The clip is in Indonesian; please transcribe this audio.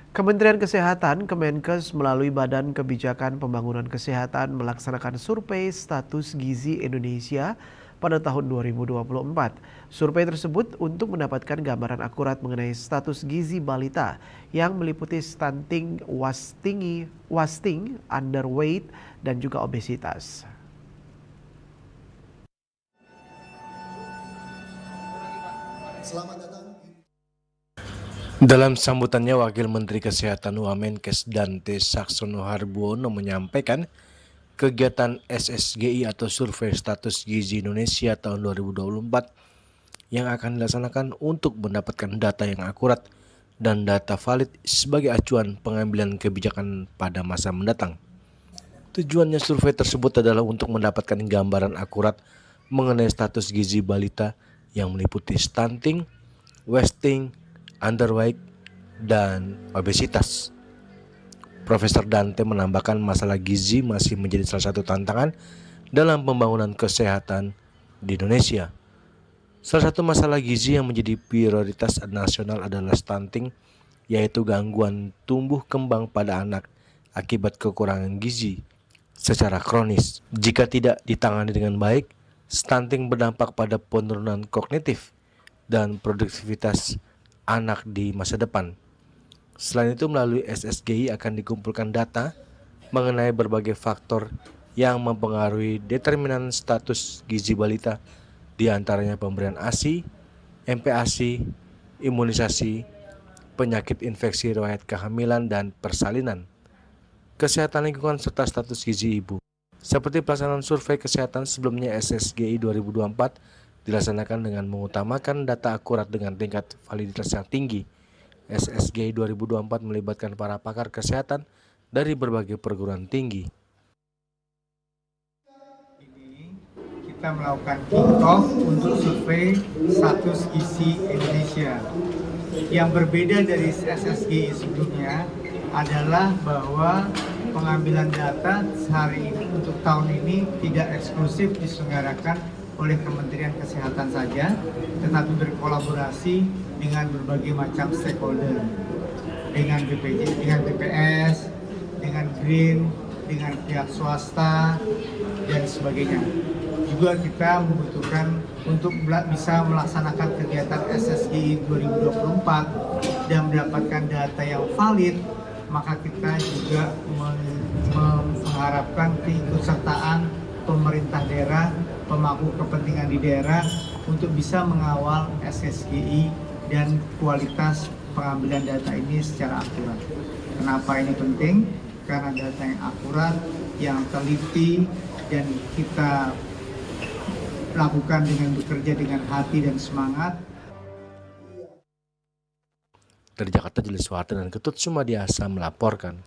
Kementerian Kesehatan Kemenkes melalui Badan Kebijakan Pembangunan Kesehatan melaksanakan survei status gizi Indonesia pada tahun 2024. Survei tersebut untuk mendapatkan gambaran akurat mengenai status gizi balita yang meliputi stunting, wasting, underweight, dan juga obesitas. Selamat datang. Dalam sambutannya, Wakil Menteri Kesehatan Wamenkes Dante Saxono Harbuono menyampaikan kegiatan SSGI atau Survei Status Gizi Indonesia tahun 2024 yang akan dilaksanakan untuk mendapatkan data yang akurat dan data valid sebagai acuan pengambilan kebijakan pada masa mendatang. Tujuannya survei tersebut adalah untuk mendapatkan gambaran akurat mengenai status gizi balita yang meliputi stunting, wasting, underweight, dan obesitas. Profesor Dante menambahkan masalah gizi masih menjadi salah satu tantangan dalam pembangunan kesehatan di Indonesia. Salah satu masalah gizi yang menjadi prioritas nasional adalah stunting, yaitu gangguan tumbuh kembang pada anak akibat kekurangan gizi secara kronis. Jika tidak ditangani dengan baik, stunting berdampak pada penurunan kognitif dan produktivitas anak di masa depan. Selain itu, melalui SSGI akan dikumpulkan data mengenai berbagai faktor yang mempengaruhi determinan status gizi balita, di antaranya pemberian ASI, MPASI, imunisasi, penyakit infeksi riwayat kehamilan dan persalinan, kesehatan lingkungan serta status gizi ibu. Seperti pelaksanaan survei kesehatan sebelumnya, SSGI 2024 dilaksanakan dengan mengutamakan data akurat dengan tingkat validitas yang tinggi. SSGI 2024 melibatkan para pakar kesehatan dari berbagai perguruan tinggi. Ini kita melakukan kick-off untuk survei status gizi Indonesia. Yang berbeda dari SSGI sebelumnya adalah bahwa pengambilan data hari ini untuk tahun ini tidak eksklusif diselenggarakan oleh Kementerian Kesehatan saja, tetapi berkolaborasi dengan berbagai macam stakeholder, dengan BPS, dengan GRIN, dengan pihak swasta, dan sebagainya. Juga kita membutuhkan untuk bisa melaksanakan kegiatan SSGI 2024 dan mendapatkan data yang valid, maka kita juga mengharapkan keikutsertaan pemerintah daerah, pemangku kepentingan di daerah untuk bisa mengawal SSGI dan kualitas pengambilan data ini secara akurat. Kenapa ini penting? Karena data yang akurat, yang teliti, dan kita lakukan dengan bekerja dengan hati dan semangat. Dari Jakarta, Jelis Suharto dan Ketut Sumadiasa melaporkan.